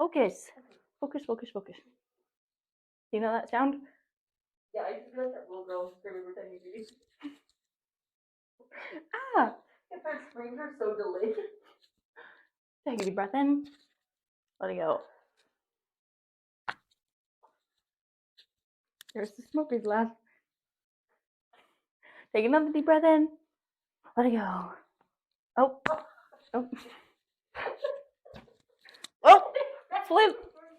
Focus. Focus, focus, focus. Do you know that sound? Yeah, I just feel like that little girl screaming every time you do. Ah! If her screams are so delayed. Take a deep breath in. Let it go. There's the smoker's laugh. Take another deep breath in. Let it go. Oh. Oh. Oh! Flip!